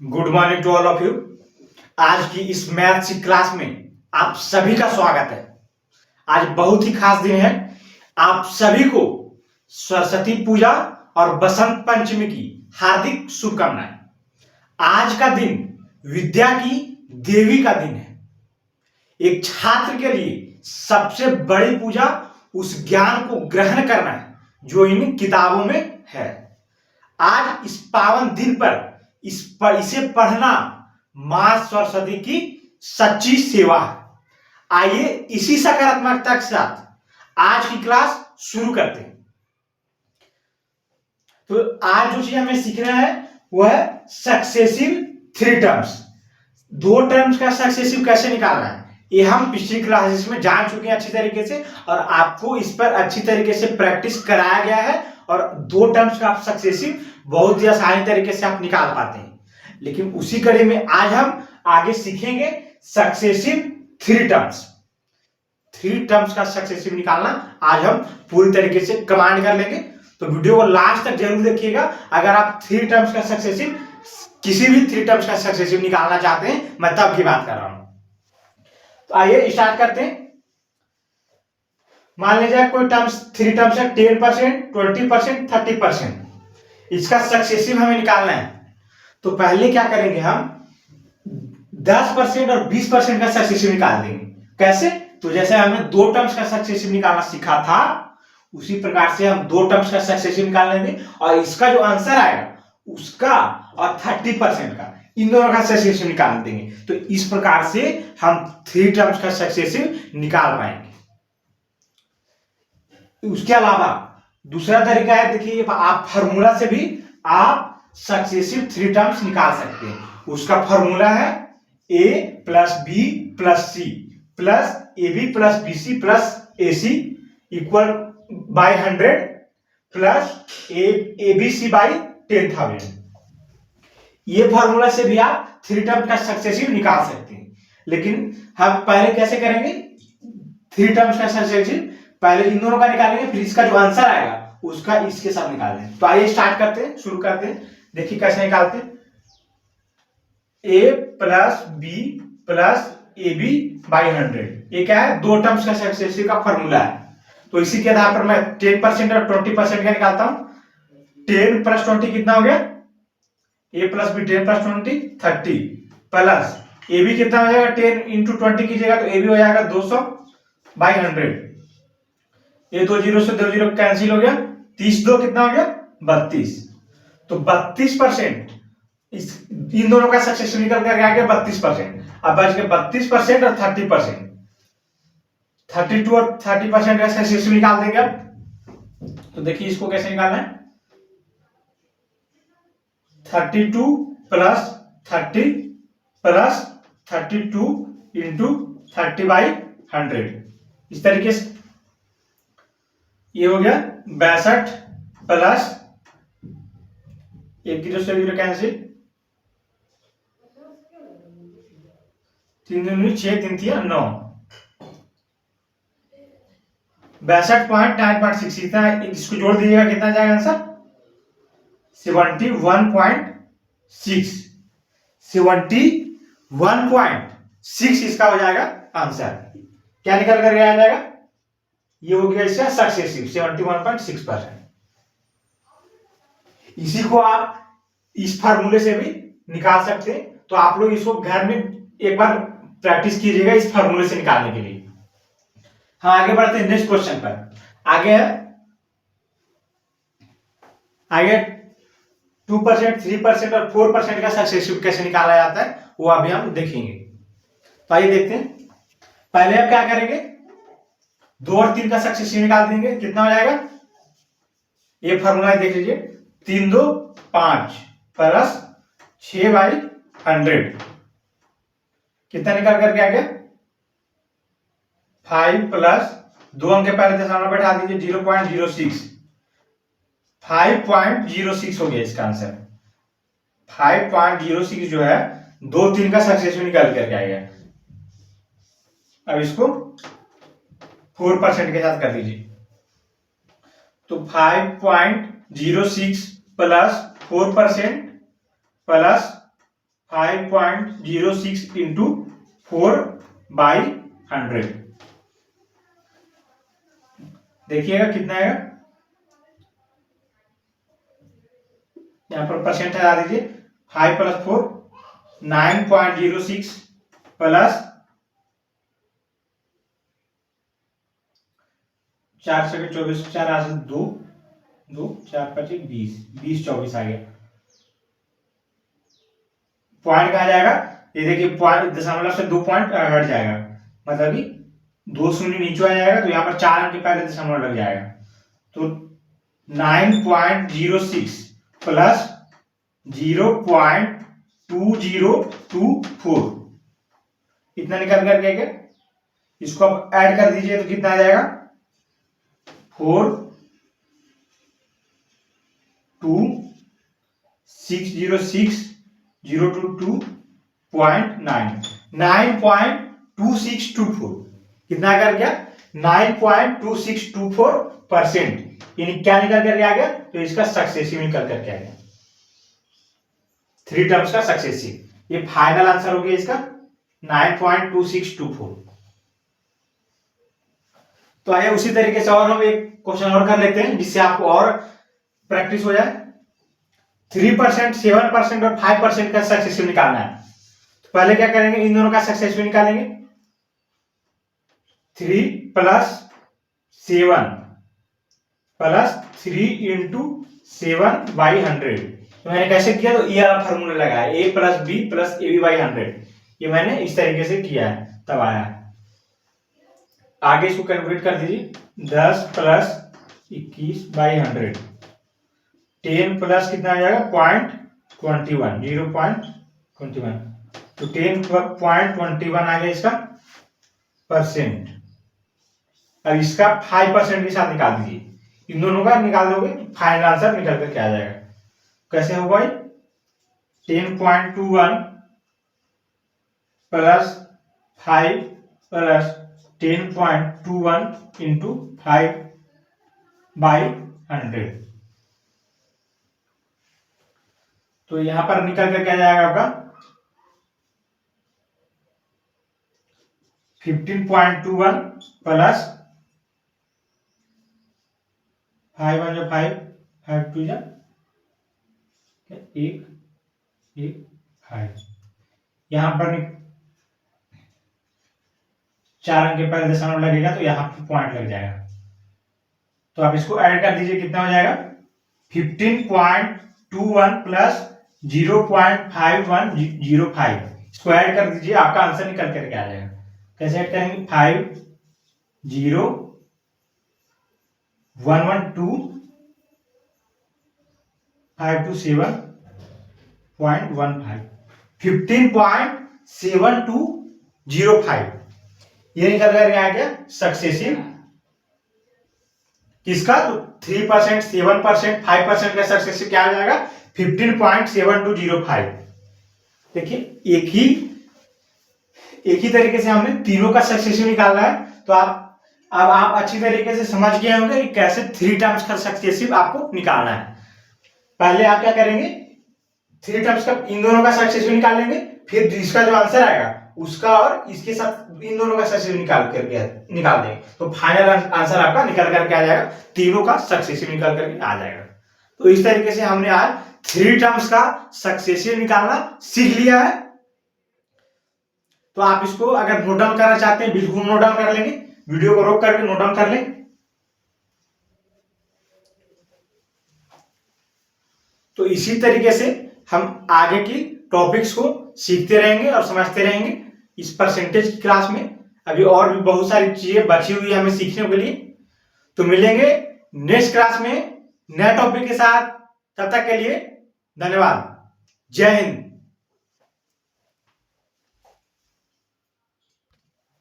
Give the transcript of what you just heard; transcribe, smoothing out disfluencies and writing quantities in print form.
Good morning to all of you. आज की इस मैथ्स की क्लास में आप सभी का स्वागत है। आज बहुत ही खास दिन है। आप सभी को सरस्वती पूजा और बसंत पंचमी की हार्दिक शुभकामनाएं। आज का दिन विद्या की देवी का दिन है। एक छात्र के लिए सबसे बड़ी पूजा उस ज्ञान को ग्रहण करना है जो इन किताबों में है। आज इस पावन दिन पर इसे पढ़ना मां सरस्वती की सच्ची सेवा है। आइए इसी सकारात्मकता के साथ आज की क्लास शुरू करते हैं। तो आज जो चीज हमें सीखना है वह है सक्सेसिव थ्री टर्म्स। दो टर्म्स का सक्सेसिव कैसे निकालना है ये हम पिछली क्लासेस में जान चुके हैं अच्छी तरीके से, और आपको इस पर अच्छी तरीके से प्रैक्टिस कराया गया है। और दो टर्म्स का सक्सेसिव बहुत ही आसानी तरीके से आप निकाल पाते हैं। लेकिन उसी कड़ी में आज हम आगे सीखेंगे successive three terms. Three terms का सक्सेसिव निकालना आज हम पूरी तरीके से कमांड कर लेंगे। तो वीडियो को लास्ट तक जरूर देखिएगा। अगर आप थ्री टर्म्स का सक्सेसिव किसी भी थ्री टर्म्स का सक्सेसिव निकालना चाहते हैं, मैं तब की बात कर रहा हूं। तो आइए स्टार्ट करते हैं। मान लीजिए कोई टर्म्स थ्री टर्म्स है 10%, 20%, 30%। इसका सक्सेसिव हमें निकालना है। तो पहले क्या करेंगे, हम 10% और 20% का सक्सेसिव निकाल देंगे। कैसे? तो जैसे हमने दो टर्म्स का सक्सेसिव निकालना सीखा था उसी प्रकार से हम दो टर्म्स का सक्सेसिव निकाल लेंगे, और इसका जो आंसर आएगा उसका और 30% का, इन दोनों का सक्सेसिव निकाल देंगे। तो इस प्रकार से हम थ्री टर्म्स का सक्सेसिव निकाल पाएंगे। उसके अलावा दूसरा तरीका है, देखिए आप फार्मूला से भी आप सक्सेसिव थ्री टर्म्स निकाल सकते हैं। उसका फार्मूला है a plus B plus C plus A B plus B C plus A C equal by 100 plus A B C by 10,000। ये फार्मूला से भी आप थ्री टर्म का सक्सेसिव निकाल सकते हैं। लेकिन हम पहले कैसे करेंगे, थ्री टर्म्स का सक्सेसिव पहले इन दोनों का निकालेंगे, फिर इसका जो आंसर आएगा उसका इसके साथ निकालेंगे। तो आइए स्टार्ट करते हैं, शुरू करते हैं। देखिए कैसे निकालते हैं। a plus B plus A B by 100, ये क्या है, दो टर्म्स का सक्सेसिव का फॉर्मूला है। तो इसी के आधार पर मैं 10% और 20% का निकालता हूं। 10 प्लस 20 कितना हो गया, a plus B 10 plus 20 30 plus A B कितना हो जाएगा, 10 इंटू 20 कीजिएगा तो ए बी हो जाएगा 200 बाई 100। ये दो जीरो से दो जीरो कैंसिल हो गया, 30 दो कितना हो गया 32। तो 32% इन दोनों का सक्सेसिव निकल कर आ गया 32%। अब बच गए 32% और 30%। 32 और 30% का सक्सेसिव निकाल देंगे। अब तो देखिए इसको कैसे निकालना है, 32 प्लस 30 प्लस 32 इंटू 30 बाई 100। इस तरीके से ये हो गया 62 प्लस एक जीरो से जीरो कैंसिल, 3 दूनी 6 3 थिया 9, 62.9.6 इतना, इसको जोड़ दीजिएगा कितना जाएगा आंसर 71.6। 71.6 इसका हो जाएगा आंसर। क्या निकल कर आ जाएगा, ये हो गया इसका सक्सेसिव 71.6%। इसी को आप इस फार्मूले से भी निकाल सकते हैं। तो आप लोग इसको घर में एक बार प्रैक्टिस कीजिएगा इस फार्मूले से निकालने के लिए। हम आगे बढ़ते हैं नेक्स्ट क्वेश्चन पर। आगे 2%, 3% और 4% का सक्सेसिव कैसे निकाला जाता है वो अभी हम देखेंगे। तो आइए देखते हैं। पहले हम क्या करेंगे, 2 और 3 का सक्सेसिव निकाल देंगे। कितना हो जाएगा, ये फार्मूला देख लीजिए, 3 2 5 प्लस 6 बाई 100 कितना निकल करके आ गया 5 प्लस 2 अंक के पहले दशमलव बैठा दीजिए 0.06, 5.06 हो गया इसका आंसर। 5.06 जो है 2 3 का सक्सेसिव निकल करके आएगा। अब इसको 4% के साथ कर दीजिए। तो 5.06 प्लस 4% प्लस 5.06 इंटू 4/100। देखिएगा कितना आएगा, यहाँ पर परसेंट हटा दीजिए। 5 + 4 9.06 प्लस 4 से 24, 4 आज 2 2 4 5 20 20 24 आ गया। पॉइंट कहा जाएगा, ये देखिए पॉइंट दशमलव से 2 पॉइंट हट जाएगा, मतलब कि 2 शून्य नीचे आ जाएगा, तो यहाँ पर 4 अंक के पहले दशमलव लग जाएगा। तो 9.06 प्लस 0.2024 इतना निकल करके के इसको आप ऐड कर दीजिए तो कितना आ जाएगा 9.2624 कितना कर गया 9.2624%। यानी क्या निकल करके आ गया, तो इसका सक्सेसिव निकल करके आ गया, 3 टर्म्स का सक्सेसिव। ये फाइनल आंसर हो गया इसका 9.2624। तो आइए उसी तरीके से और हम एक क्वेश्चन और कर लेते हैं जिससे आपको और प्रैक्टिस हो जाए। 3%, 7% और 5% का सक्सेसिव निकालना है। तो पहले क्या करेंगे, इन दोनों का सक्सेसिव निकालेंगे। 3 + 7 प्लस 3 × 7/100। तो मैंने कैसे किया, तो ये वाला फॉर्मूला लगाया, a + b + ab/100। ये मैंने इस तरीके से किया है, तब आया। आगे इसको कैलकुलेट कर दीजिए। 10 + 21/100, 10 प्लस कितना आ जाएगा 0.21, 0.21, तो 10.21 आ गया इसका परसेंट। अब इसका 5% के साथ निकाल दीजिए, इन दोनों का निकाल दोगे तो फाइनल आंसर निकल करके आ जाएगा। कैसे होगा, 10.21 प्लस 5 प्लस 10.21 इंटू 5/100। तो यहां पर निकल कर क्या जाएगा आपका 15.21 प्लस 5 1 5 5 2 1 1 5। यहां पर 4 अंक के पहले दशमलव लगेगा तो यहां पर पॉइंट लग जाएगा। तो आप इसको ऐड कर दीजिए, कितना हो जाएगा 15.21 प्लस 0.5105। इसको ऐड कर दीजिए, आपका आंसर निकल करके आ जाएगा। कैसे ऐड करेंगे, 5 0 1 1 2 5 2 7.15 15.7205 ये निकल कर आ गया सक्सेसिव किसका, तो 3%, 7%, 5% का सक्सेसिव क्या आ जाएगा 15.7205। देखिए एक ही तरीके से हमने तीनों का सक्सेसिव निकालना है। तो अब आप अच्छी तरीके से समझ गए होंगे कि कैसे 3 टर्म्स का सक्सेसिव आपको निकालना है। पहले आप क्या करेंगे, 3 टर्म्स का इन दोनों का सक्सेसिव निकाल लेंगे, फिर इसका जो आंसर आएगा उसका और इसके साथ इन दोनों का सक्सेसिव निकाल देंगे, तो फाइनल आंसर आपका निकल करके आ जाएगा, तीनों का सक्सेसिव निकल करके आ जाएगा। तो इस तरीके से हमने आज 3 टर्म्स का सक्सेसिव निकालना सीख लिया है। तो आप इसको अगर नोट डाउन करना चाहते हैं बिल्कुल नोट डाउन कर लेंगे, वीडियो को रोक करके नोट डाउन कर लें। तो इसी तरीके से हम आगे की टॉपिक्स को सीखते रहेंगे और समझते रहेंगे। इस परसेंटेज की क्लास में अभी और भी बहुत सारी चीजें बची हुई है हमें सीखने के लिए। तो मिलेंगे नेक्स्ट क्लास में नए टॉपिक के साथ, तब तक के लिए धन्यवाद। जय हिंद।